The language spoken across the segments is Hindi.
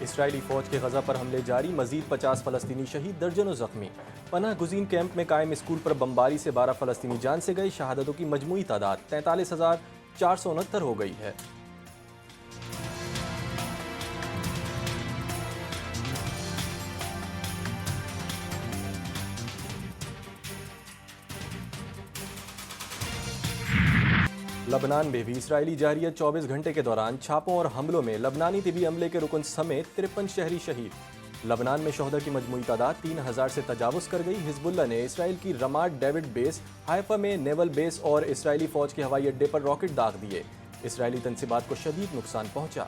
इसराइली फौज के गजा पर हमले जारी, मजीद 50 फलस्तीनी शहीद, दर्जनों जख्मी। पनाह गुजीन कैंप में कायम स्कूल पर बमबारी से 12 फलस्तीनी जान से गई। शहादतों की मजमूई तादाद 43,469 हो गई है। लबनान में भी इसराइली जारियत 24 घंटे के दौरान छापों और हमलों में लबनानी तिबी अमले के रुकन समेत 53 शहरी शहीद। लबनान में शोहदा की मजमूई तादाद 3000 से तजावुज़ कर गई। हिजबुल्लाह ने इसराइल की रमाट डेविड बेस, हाइफा में नेवल बेस और इसराइली फौज के हवाई अड्डे पर रॉकेट दाग दिए। इसराइली तनसीबात को शदीद नुकसान पहुंचा।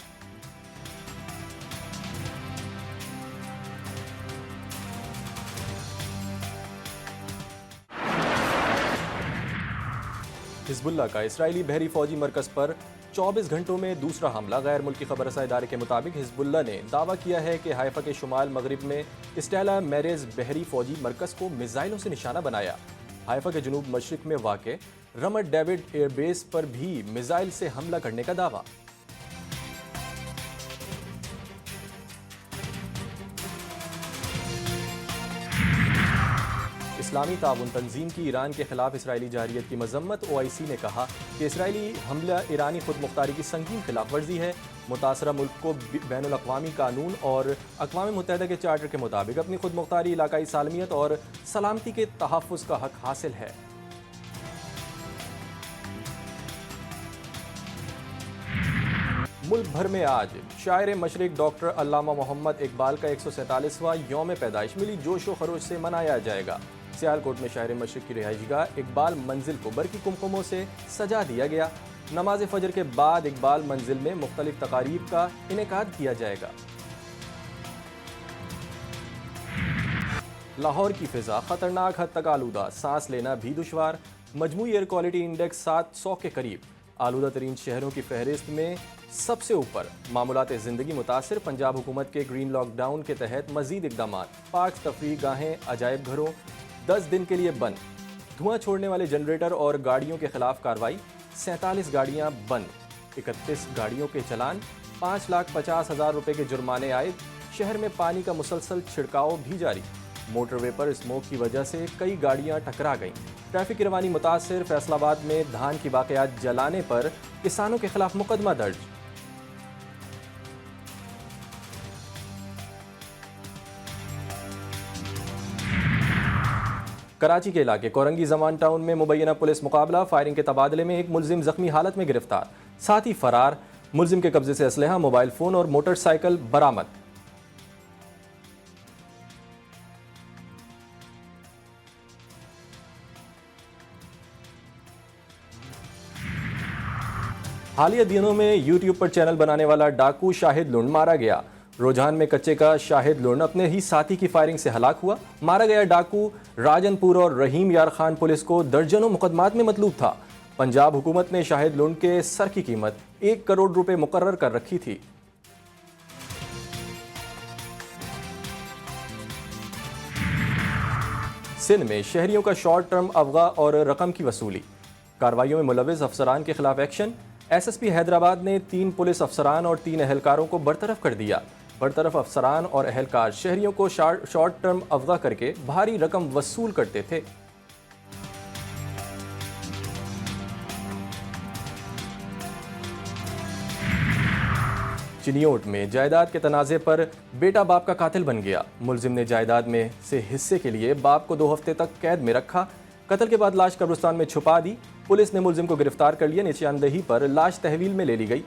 हिजबुल्लाह का इसराइली बहरी फौजी मरकज़ पर 24 घंटों में दूसरा हमला। गैर मुल्की खबरसां इदारे के मुताबिक हिजबुल्लाह ने दावा किया है कि हाइफा के शुमाल मगरिब में स्टेला मेरेज बहरी फौजी मरकज़ को मिसाइलों से निशाना बनाया। हाइफा के जनूब मशरिक में वाक़े रमट डेविड एयरबेस पर भी मिसाइल से हमला करने का दावा। इस्लामी ताउन तंजीम की ईरान के खिलाफ इसराइली जारियत की मजम्मत। OIC ने कहा कि इसराइली हमला ईरानी खुद मुख्तारी की संगीन खिलाफ वर्जी है। मुतासरा मुल्क को बैनुल अक़वामी कानून और अक़वाम मुत्तहिदा के चार्टर के मुताबिक अपनी खुद मुख्तारी, इलाकाई सालमियत और सलामती के तहफ़्फ़ुज़ का हक हासिल है। मुल्क भर में आज शायर मशरिक डॉक्टर अल्लामा मोहम्मद इकबाल का 147वां यौम पैदाइश मिली जोश व खरोश से मनाया जाएगा। सियालकोट में शायर मशरिक की रिहाइशगाह इकबाल मंजिल को बरकी कुमकुमों से सजा दिया गया। नमाज फजर के बाद इकबाल मंजिल में मुख्तलिफ तकारीब का इनेकाद किया जाएगा। लाहौर की फिजा खतरनाक हद तक आलूदा, सांस लेना भी दुश्वार। मजमूई एयर क्वालिटी इंडेक्स 700 के करीब। आलूदा तरीन शहरों की फहरिस्त में सबसे ऊपर मामूलात ज़िंदगी मुतासिर। पंजाब हुकूमत के ग्रीन लॉकडाउन के तहत मजीद इकदाम। पार्क, तफरीह गाहें, अजायब घरों 10 दिन के लिए बंद। धुआं छोड़ने वाले जनरेटर और गाड़ियों के खिलाफ कार्रवाई। 47 गाड़ियां बंद, 31 गाड़ियों के चलान, 5,50,000 रुपये के जुर्माने आए। शहर में पानी का मुसलसल छिड़काव भी जारी। मोटरवे पर स्मोक की वजह से कई गाड़ियां टकरा गईं। ट्रैफिक की रवानी मुतासिर। फैसलाबाद में धान की बाक़ियात जलाने पर किसानों के खिलाफ मुकदमा दर्ज। कराची के इलाके कोरंगी जमान टाउन में मुबैना पुलिस मुकाबला। फायरिंग के तबादले में एक मुलजिम जख्मी हालत में गिरफ्तार, साथ ही फरार। मुलजिम के कब्जे से असलहा, मोबाइल फोन और मोटरसाइकिल बरामद। हालिया दिनों में यूट्यूब पर चैनल बनाने वाला डाकू शाहिद लुंड मारा गया। रुझान में कच्चे का शाहिद लुंड अपने ही साथी की फायरिंग से हलाक हुआ। मारा गया डाकू राजनपुर और रहीम यार खान पुलिस को दर्जनों मुकदमात में मतलूब था। पंजाब हुकूमत ने शाहिद लुंड के सर की कीमत 1 करोड़ रुपए मुकर्रर कर रखी थी। सिंध में शहरियों का शॉर्ट टर्म अफगा और रकम की वसूली। कार्रवाइयों में मुलविस अफसरान के खिलाफ एक्शन। SSP हैदराबाद ने 3 पुलिस अफसरान और 3 अहलकारों को बरतरफ कर दिया। बरतरफ अफसरान और अहलकार शहरियों को शॉर्ट टर्म अफगा करके भारी रकम वसूल करते थे। चिनियोट में जायदाद के तनाज़े पर बेटा बाप का कातिल बन गया। मुलजिम ने जायदाद में से हिस्से के लिए बाप को 2 हफ्ते तक कैद में रखा। कत्ल के बाद लाश कब्रिस्तान में छुपा दी। पुलिस ने मुलजिम को गिरफ्तार कर लिया। निशानदही पर लाश तहवील में ले ली गई।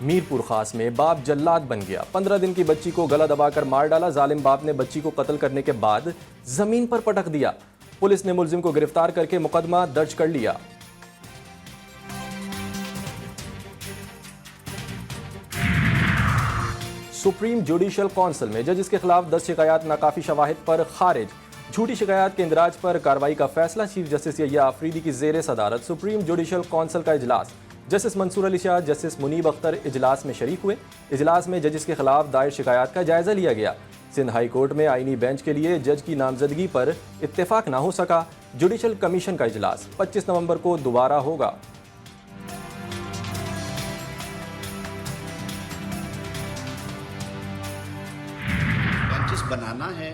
मीरपुर खास में बाप जल्लाद बन गया। 15 दिन की बच्ची को गला दबाकर मार डाला। जालिम बाप ने बच्ची को कत्ल करने के बाद जमीन पर पटक दिया। पुलिस ने मुलजिम को गिरफ्तार करके मुकदमा दर्ज कर लिया। सुप्रीम जुडिशल काउंसिल में जजिस के खिलाफ 10 शिकायत नाकाफी शवाहिद पर खारिज। झूठी शिकायत के इंदराज पर कार्रवाई का फैसला। चीफ जस्टिस यहिया आफरीदी की जेर सदारत सुप्रीम जुडिशल काउंसिल का इजलास। जस्टिस मंसूर अली शाह, जस्टिस मुनीब अख्तर इजलास में शरीक हुए। इजलास में जजिस के खिलाफ दायर शिकायत का जायजा लिया गया। सिंध हाई कोर्ट में आईनी बेंच के लिए जज की नामजदगी पर इत्तेफाक ना हो सका। जुडिशल कमीशन का इजलास 25 नवंबर को दोबारा होगा। बनाना है।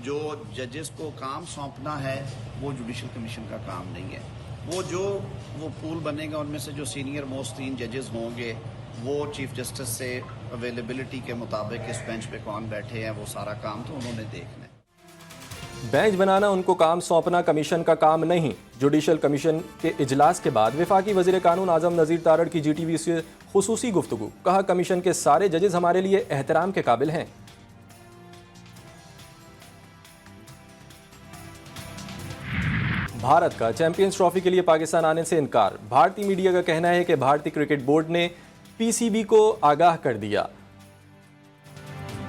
जो जजेस को काम सौंपना है वो जुडिशल कमीशन का काम नहीं है। वो पूल बनेगा, उनमें से जो सीनियर मोस्ट 3 जजेस होंगे वो चीफ जस्टिस से अवेलेबिलिटी के मुताबिक इस बेंच पे कौन बैठे हैं वो सारा काम तो उन्होंने देखना है। बेंच बनाना उनको काम सौंपना कमीशन का काम नहीं। जुडिशल कमीशन के इजलास के बाद वफाकी वजीर कानून आजम नज़ीर तारड़ की GTV से खुसूसी गुफ्तगू। कहा, कमीशन के सारे जजेस हमारे लिए एहतराम के काबिल हैं। भारत का चैंपियंस ट्रॉफी के लिए पाकिस्तान आने से इनकार। भारतीय मीडिया का कहना है कि भारतीय क्रिकेट बोर्ड ने PCB को आगाह कर दिया।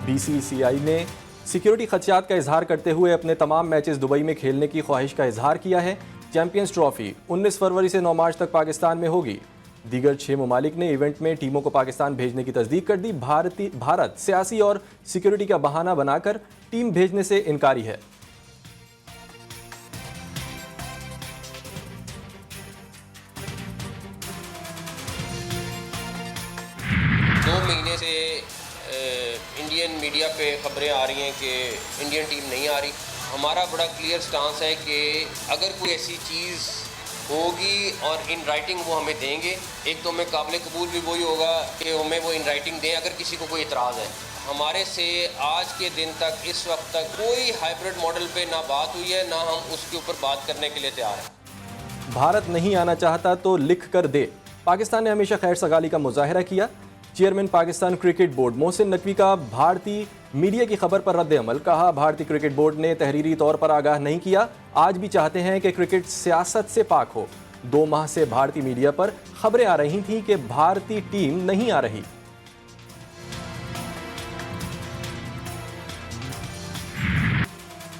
BCCI ने सिक्योरिटी खदशात का इजहार करते हुए अपने तमाम मैचेस दुबई में खेलने की ख्वाहिश का इजहार किया है। चैंपियंस ट्रॉफी 19 फरवरी से 9 मार्च तक पाकिस्तान में होगी। दीगर 6 ममालिक ने इवेंट में टीमों को पाकिस्तान भेजने की तस्दीक कर दी। भारत सियासी और सिक्योरिटी का बहाना बनाकर टीम भेजने से इनकारी है। 2 महीने से इंडियन मीडिया पे खबरें आ रही हैं कि इंडियन टीम नहीं आ रही। हमारा बड़ा क्लियर स्टांस है कि अगर कोई ऐसी चीज़ होगी और इन राइटिंग वो हमें देंगे, एक तो हमें काबिल कबूल भी वही होगा कि हमें वो इन राइटिंग दें अगर किसी को कोई इतराज़ है। हमारे से आज के दिन तक इस वक्त तक कोई हाइब्रिड मॉडल पे ना बात हुई है, ना हम उसके ऊपर बात करने के लिए तैयार हैं। भारत नहीं आना चाहता तो लिख कर दे। पाकिस्तान ने हमेशा खैर सगाली का मुजाहरा किया। Chairman Pakistan cricket board Mohsin Naqvi का भारतीय मीडिया की खबर पर रद्द अमल। कहा, भारतीय क्रिकेट बोर्ड ने तहरीरी तौर पर आगाह नहीं किया। आज भी चाहते हैं कि क्रिकेट सियासत से पाक हो। 2 माह से भारतीय मीडिया पर खबरें आ रही थीं कि भारतीय टीम नहीं आ रही।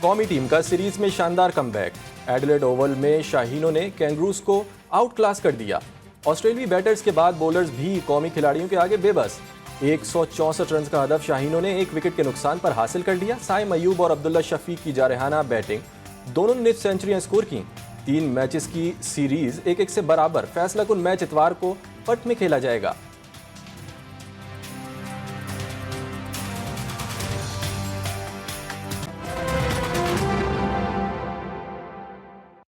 कौमी टीम का सीरीज में शानदार कमबैक। एडिलेड ओवल में शाहीनों ने कैंगरूज को आउट क्लास कर दिया। ऑस्ट्रेलियाई बैटर्स के बाद बॉलर्स भी कौमी खिलाड़ियों के आगे बेबस। 164 रन का हदफ शाहीनों ने 1 विकेट के नुकसान पर हासिल कर लिया। साइम अयूब और अब्दुल्ला शफीक की जारहाना बैटिंग, दोनों ने सेंचुरियां स्कोर की। 3 मैचेस की सीरीज 1-1 से बराबर। फैसला कुन मैच इतवार को पर्थ में खेला जाएगा।